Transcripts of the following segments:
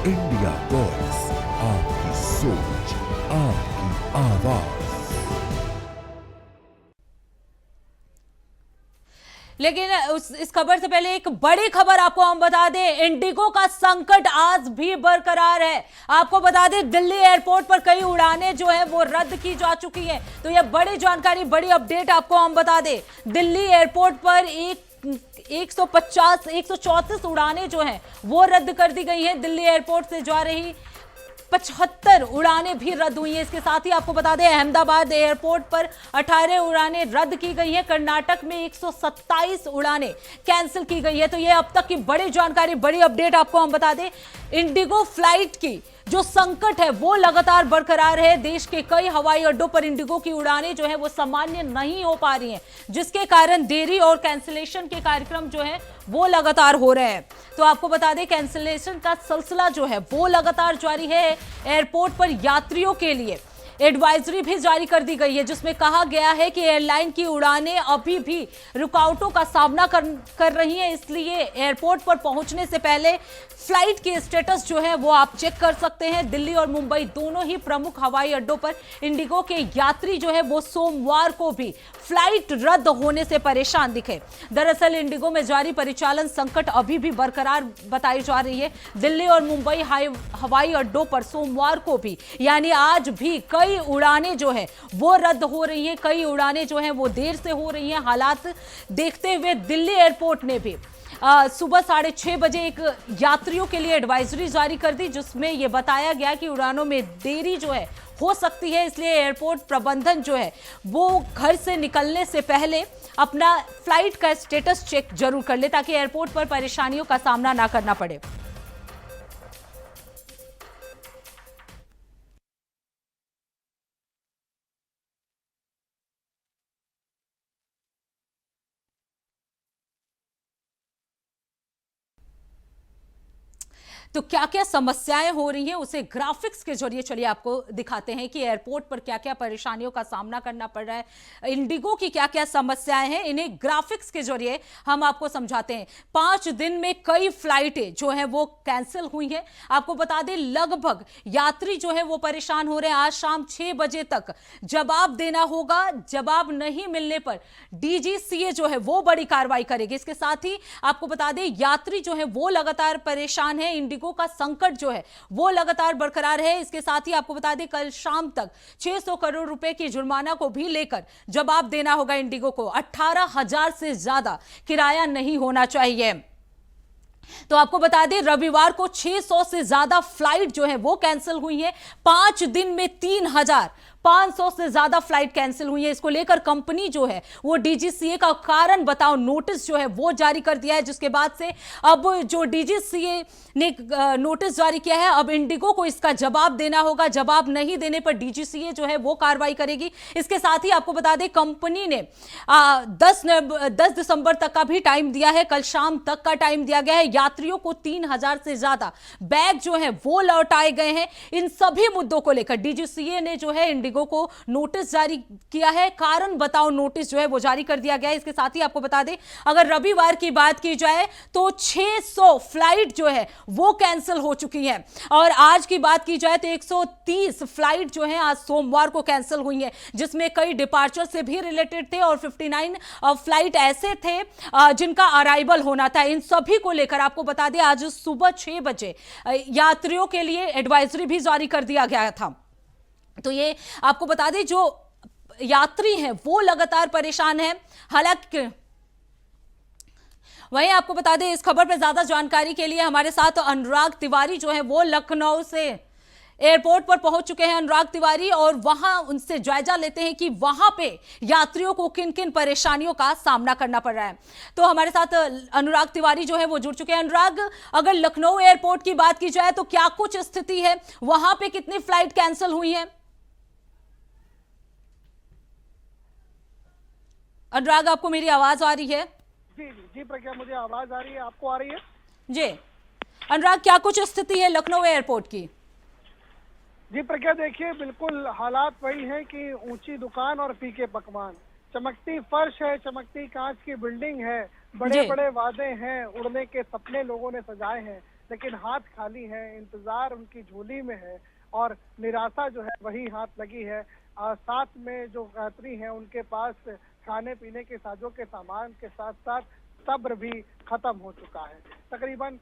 India boss, आपकी सोच, आपकी आवाज। लेकिन इस खबर से पहले एक बड़ी खबर आपको हम बता दें, इंडिगो का संकट आज भी बरकरार है। आपको बता दें, दिल्ली एयरपोर्ट पर कई उड़ानें जो है वो रद्द की जा चुकी हैं। तो यह बड़ी जानकारी, बड़ी अपडेट आपको हम बता दें। दिल्ली एयरपोर्ट पर 134 उड़ानें जो हैं वो रद्द कर दी गई हैं। दिल्ली एयरपोर्ट से जा रही 75 उड़ानें भी रद्द हुई हैं। इसके साथ ही आपको बता दें, अहमदाबाद एयरपोर्ट पर 18 उड़ानें रद्द की गई हैं। कर्नाटक में 127 उड़ानें कैंसिल की गई है। तो ये अब तक की बड़ी जानकारी, बड़ी अपडेट आपको हम बता दें। इंडिगो फ्लाइट की जो संकट है वो लगातार बरकरार है। देश के कई हवाई अड्डों पर इंडिगो की उड़ानें जो है वो सामान्य नहीं हो पा रही हैं, जिसके कारण देरी और कैंसिलेशन के कार्यक्रम जो है वो लगातार हो रहे हैं। तो आपको बता दें, कैंसिलेशन का सिलसिला जो है वो लगातार जारी है। एयरपोर्ट पर यात्रियों के लिए एडवाइजरी भी जारी कर दी गई है, जिसमें कहा गया है कि एयरलाइन की उड़ानें अभी भी रुकावटों का सामना कर रही हैं। इसलिए एयरपोर्ट पर पहुंचने से पहले फ्लाइट के स्टेटस जो है वो आप चेक कर सकते हैं। दिल्ली और मुंबई दोनों ही प्रमुख हवाई अड्डों पर इंडिगो के यात्री जो है वो सोमवार को भी फ्लाइट रद्द होने से परेशान दिखे। दरअसल इंडिगो में जारी परिचालन संकट अभी भी बरकरार बताई जा रही है। दिल्ली और मुंबई हवाई अड्डों पर सोमवार को भी, यानी आज भी, कई उड़ानें जो है वो रद्द हो रही हैं। कई उड़ानें जो हैं वो देर से हो रही हैं। हालात देखते हुए दिल्ली एयरपोर्ट ने भी सुबह 6:30 बजे एक यात्रियों के लिए एडवाइजरी जारी कर दी, जिसमें यह बताया गया कि उड़ानों में देरी जो है हो सकती है। इसलिए एयरपोर्ट प्रबंधन जो है वो घर से निकलने से पहले अपना फ्लाइट का स्टेटस चेक जरूर कर ले, ताकि एयरपोर्ट पर परेशानियों का सामना ना करना पड़े। तो क्या क्या समस्याएं हो रही हैं उसे ग्राफिक्स के जरिए चलिए आपको दिखाते हैं कि एयरपोर्ट पर क्या क्या परेशानियों का सामना करना पड़ रहा है, इंडिगो की क्या क्या समस्याएं हैं, इन्हें ग्राफिक्स के जरिए हम आपको समझाते हैं। 5 दिन में कई फ्लाइटें जो है वो कैंसिल हुई हैं। आपको बता दें, लगभग यात्री जो है वो परेशान हो रहे हैं। आज शाम 6 बजे तक जवाब देना होगा। जवाब नहीं मिलने पर डीजीसीए जो है वो बड़ी कार्रवाई करेगी। इसके साथ ही आपको बता दें, यात्री जो है वो लगातार परेशान है। इंडिगो का संकट जो है वो लगातार बरकरार है। इसके साथ ही आपको बता दें, कल शाम तक 600 करोड़ रुपए की जुर्माना को भी लेकर जवाब देना होगा इंडिगो को। 18,000 से ज्यादा किराया नहीं होना चाहिए। तो आपको बता दें, रविवार को 600 से ज्यादा फ्लाइट जो है वो कैंसिल हुई है। 5 दिन में 3,500 से ज्यादा फ्लाइट कैंसिल हुई है। इसको लेकर कंपनी जो है वो डीजीसीए का कारण बताओ नोटिस जो है वो जारी कर दिया है, जिसके बाद से अब जो डीजीसीए ने नोटिस जारी किया है, अब इंडिगो को इसका जवाब देना होगा। जवाब नहीं देने पर डीजीसीए जो है वो कार्रवाई करेगी। इसके साथ ही आपको बता दें, कंपनी ने 10 दिसंबर तक का भी टाइम दिया है। कल शाम तक का टाइम दिया गया है। यात्रियों को 3,000 से ज्यादा बैग जो है वो लौटाए गए हैं। इन सभी मुद्दों को लेकर डीजीसीए ने जो है इंडिगो को नोटिस जारी किया है। कारण बताओ नोटिस जो है वो जारी कर दिया गया है। इसके साथ ही आपको बता दें, अगर रविवार की बात की जाए तो 600 फ्लाइट जो है वो कैंसिल हो चुकी है, और आज की बात की जाए तो 130 फ्लाइट जो है आज सोमवार को कैंसिल हुई है, जिसमें कई डिपार्चर से भी रिलेटेड थे और 59 फ्लाइट ऐसे थे जिनका अराइवल होना था। इन सभी को लेकर आपको बता दें, आज सुबह 6 बजे यात्रियों के लिए एडवाइजरी भी जारी कर दिया गया था। तो ये आपको बता दें, जो यात्री हैं वो लगातार परेशान हैं। हालांकि वहीं आपको बता दें, इस खबर पर ज्यादा जानकारी के लिए हमारे साथ अनुराग तिवारी जो है वो लखनऊ से एयरपोर्ट पर पहुंच चुके हैं। अनुराग तिवारी, और वहां उनसे जायजा लेते हैं कि वहां पे यात्रियों को किन किन परेशानियों का सामना करना पड़ रहा है। तो हमारे साथ अनुराग तिवारी जो है वो जुड़ चुके हैं। अनुराग, अगर लखनऊ एयरपोर्ट की बात की जाए तो क्या कुछ स्थिति है, वहां पे कितनी फ्लाइट कैंसिल हुई है? अनुराग, आपको मेरी आवाज आ रही है? जी जी जी प्रज्ञा, मुझे आवाज आ रही है, आपको आ रही है? जी अनुराग, क्या कुछ स्थिति है लखनऊ एयरपोर्ट की? जी प्रज्ञा, देखिए बिल्कुल हालात वही है कि ऊंची दुकान और फीके पकवान, चमकती फर्श है, चमकती कांच की बिल्डिंग है, बड़े बड़े वादे हैं, उड़ने के सपने लोगों ने सजाए हैं, लेकिन हाथ खाली है, इंतजार उनकी झोली में है और निराशा जो है वही हाथ लगी है। साथ में जो यात्री हैं उनके पास खाने पीने के साजों के सामान के साथ साथ सब्र भी खत्म हो चुका है। तकरीबन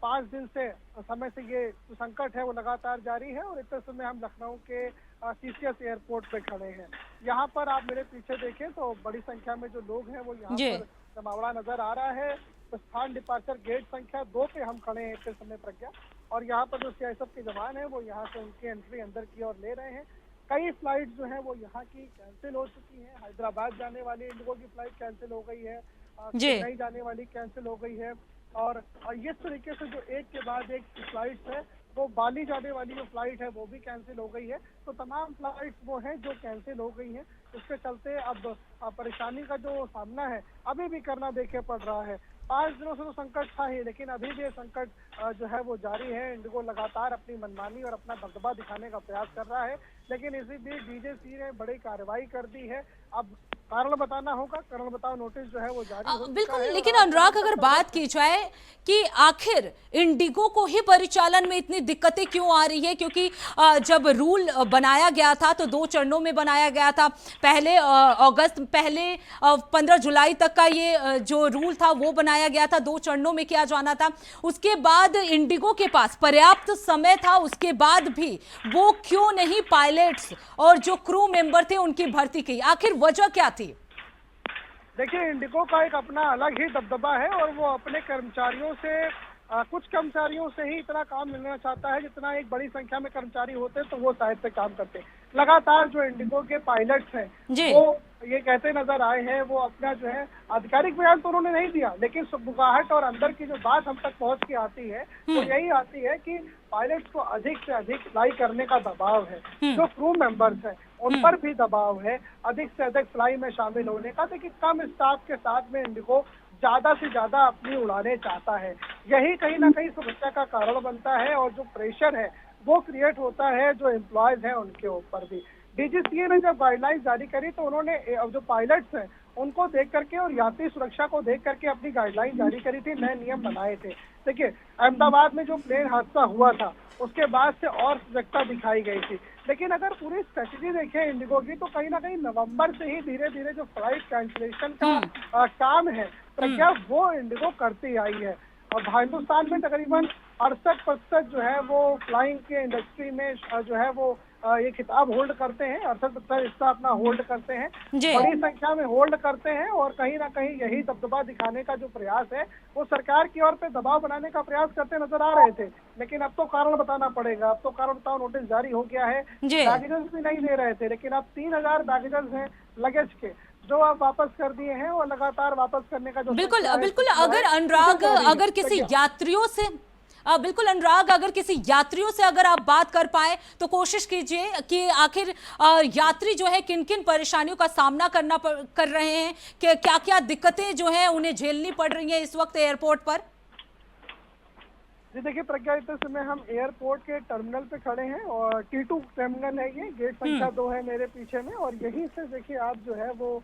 5 दिन से समय से ये जो संकट है वो लगातार जारी है और इतने समय हम लखनऊ के CCS एयरपोर्ट पे खड़े हैं। यहाँ पर आप मेरे पीछे देखें तो बड़ी संख्या में जो लोग हैं वो यहाँ पर जमावड़ा नजर आ रहा है। प्रस्थान डिपार्चर गेट संख्या 2 पे हम खड़े हैं इतने समय प्रज्ञा, और यहाँ पर जो CISF के जवान है वो यहाँ से उनकी एंट्री अंदर की ओर ले रहे हैं। कई फ्लाइट जो है वो यहाँ की कैंसिल हो चुकी है। हैदराबाद जाने वाली इंडिगो की फ्लाइट कैंसिल हो गई है, चेन्नई जाने वाली कैंसिल हो गई है और इस तरीके से जो एक के बाद एक फ्लाइट है वो बाली जाने वाली जो फ्लाइट है वो भी कैंसिल हो गई है। तो तमाम फ्लाइट्स वो हैं जो कैंसिल हो गई हैं। इसके चलते अब परेशानी का जो सामना है अभी भी करना देखे पड़ रहा है। 5 दिनों से तो संकट था ही, लेकिन अभी भी संकट जो है वो जारी है। इंडिगो लगातार अपनी मनमानी और अपना दबदबा दिखाने का प्रयास कर रहा है, लेकिन इसी बीच DGC ने बड़ी कार्रवाई कर दी है। अब कारण बताना होगा, कारण बताओ नोटिस जो है वो जारी हो चुका बिल्कुल। है। लेकिन अनुराग, अगर बात की जाए कि आखिर इंडिगो को ही परिचालन में इतनी दिक्कतें क्यों आ रही है, क्योंकि जब रूल बनाया गया था तो 2 चरणों में बनाया गया था। पहले 15 जुलाई तक का ये जो रूल था वो बनाया गया था, 2 चरणों में किया जाना था। उसके बाद इंडिगो के पास पर्याप्त समय था, उसके बाद भी वो क्यों नहीं पायलट्स और जो क्रू मेंबर थे उनकी भर्ती की, आखिर वजह क्या थी? देखिए, इंडिगो का एक अपना अलग ही दबदबा है और वो अपने कर्मचारियों से कुछ कर्मचारियों से ही इतना काम मिलना चाहता है जितना एक बड़ी संख्या में कर्मचारी होते तो वो शायद से काम करते। लगातार जो इंडिगो के पायलट्स हैं वो ये कहते नजर आए हैं, वो अपना जो है आधिकारिक बयान तो उन्होंने नहीं दिया, लेकिन सुगबुगाहट और अंदर की जो बात हम तक पहुंच के आती है वो यही आती है कि पायलट्स को अधिक से अधिक फ्लाई करने का दबाव है। जो क्रू मेंबर्स हैं उन पर भी दबाव है अधिक से अधिक फ्लाई में शामिल होने का। देखिए, कम स्टाफ के साथ में इंडिगो ज्यादा से ज्यादा अपनी उड़ाने चाहता है, यही कहीं ना कहीं समस्या का कारण बनता है और जो प्रेशर है वो क्रिएट होता है जो एम्प्लॉयज हैं उनके ऊपर भी। DGCA ने जब गाइडलाइंस जारी करी तो उन्होंने जो पायलट्स हैं उनको देख करके और यात्री सुरक्षा को देख करके अपनी गाइडलाइन जारी करी थी, नए नियम बनाए थे। देखिए, अहमदाबाद में जो प्लेन हादसा हुआ था उसके बाद से और सजगता दिखाई गई थी, लेकिन अगर पूरी स्ट्रेटेजी देखें इंडिगो की तो कहीं ना कहीं नवंबर से ही धीरे धीरे जो फ्लाइट कैंसिलेशन का काम है प्रज्ञा वो इंडिगो करती आई है। और हिंदुस्तान में तकरीबन 68% जो है वो फ्लाइंग के इंडस्ट्री में जो है वो ये खिताब होल्ड करते हैं, 68% हिस्सा अपना होल्ड करते हैं, बड़ी संख्या में होल्ड करते हैं और कहीं ना कहीं यही दबदबा दिखाने का जो प्रयास है वो सरकार की ओर पे दबाव बनाने का प्रयास करते नजर आ रहे थे। लेकिन अब तो कारण बताना पड़ेगा, अब तो कारण बताओ नोटिस जारी हो गया है। बैगेजेस भी नहीं ले रहे थे, लेकिन अब 3000 बैगेजेस हैं लगेज के जो आप वापस कर दिए हैं और लगातार वापस करने का जो बिल्कुल अगर अनुराग अगर किसी यात्रियों से बिल्कुल अनुराग, अगर किसी यात्रियों से अगर आप बात कर पाए तो कोशिश कीजिए कि आखिर यात्री जो है किन किन परेशानियों का सामना कर रहे हैं, कि क्या क्या दिक्कतें जो हैं उन्हें झेलनी पड़ रही हैं इस वक्त एयरपोर्ट पर। जी देखिए प्रज्ञा, इस समय हम एयरपोर्ट के टर्मिनल पे खड़े हैं और T2 टर्मिनल है, ये गेट संख्या 2 है मेरे पीछे में, और यहीं से देखिए आप जो है वो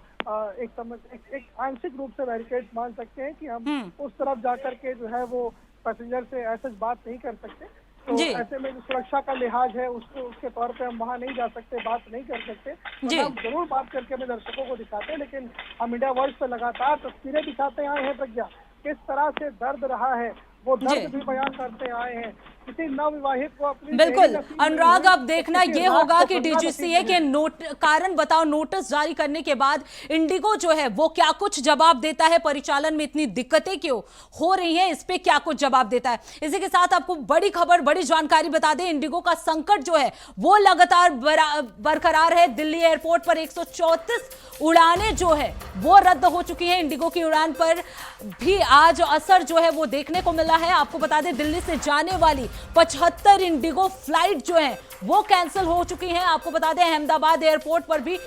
एक आंशिक रूप से बैरिकेड मान सकते हैं कि हम उस तरफ जाकर के जो है वो पैसेंजर से ऐसे बात नहीं कर सकते। तो ऐसे में जो सुरक्षा का लिहाज है उसके तौर पे हम वहाँ नहीं जा सकते, बात नहीं कर सकते। तो हम जरूर बात करके हमें दर्शकों को दिखाते हैं, लेकिन हम इंडिया वर्ल्ड पे लगातार तस्वीरें दिखाते आए हैं प्रज्ञा, किस तरह से दर्द रहा है वो दर्द भी बयान करते आए हैं। किसी नवविवाहित को अपनी बिल्कुल अनुराग, अब देखना ये होगा कि DGCA के कारण बताओ नोटिस जारी करने के बाद इंडिगो जो है वो क्या कुछ जवाब देता है, परिचालन में इतनी दिक्कतें क्यों हो रही हैं इस पे क्या कुछ जवाब देता है। इसी के साथ आपको बड़ी खबर, बड़ी जानकारी बता दें, इंडिगो का संकट जो है वो लगातार बरकरार है। दिल्ली एयरपोर्ट पर 134 उड़ानें जो है वो रद्द हो चुकी है। इंडिगो की उड़ान पर भी आज असर जो है वो देखने को मिला है। आपको बता दें, दिल्ली से जाने वाली 75 इंडिगो फ्लाइट जो है वो कैंसिल हो चुकी हैं। आपको बता दें, अहमदाबाद एयरपोर्ट पर भी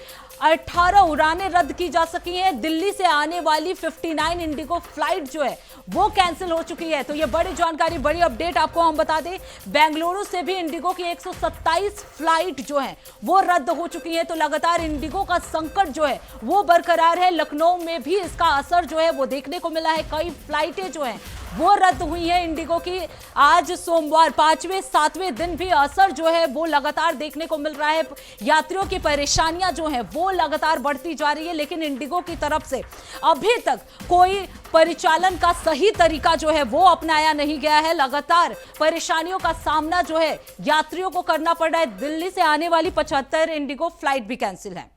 18 उड़ानें रद्द की जा सकी हैं। दिल्ली से आने वाली 59 इंडिगो फ्लाइट जो है वो कैंसिल हो चुकी है। तो ये बड़ी जानकारी, बड़ी अपडेट आपको हम बता दें, बेंगलुरु से भी इंडिगो की 127 फ्लाइट जो है वो रद्द हो चुकी है। तो लगातार इंडिगो का संकट जो है वो बरकरार है। लखनऊ में भी इसका असर जो है वो देखने को मिला है। कई फ्लाइटें जो है वो रद्द हुई है। इंडिगो की आज सोमवार 5वें 7वें दिन भी असर जो है वो लगातार देखने को मिल रहा है। यात्रियों की परेशानियां जो है वो लगातार बढ़ती जा रही है, लेकिन इंडिगो की तरफ से अभी तक कोई परिचालन का सही तरीका जो है वो अपनाया नहीं गया है। लगातार परेशानियों का सामना जो है यात्रियों को करना पड़ रहा है। दिल्ली से आने वाली 75 इंडिगो फ्लाइट भी कैंसिल है।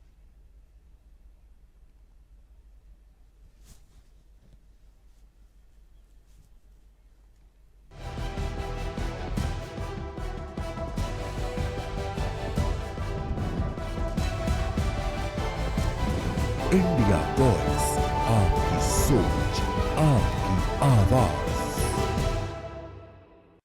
इंडिया वॉइस, आपकी सोच, आपकी आवाज।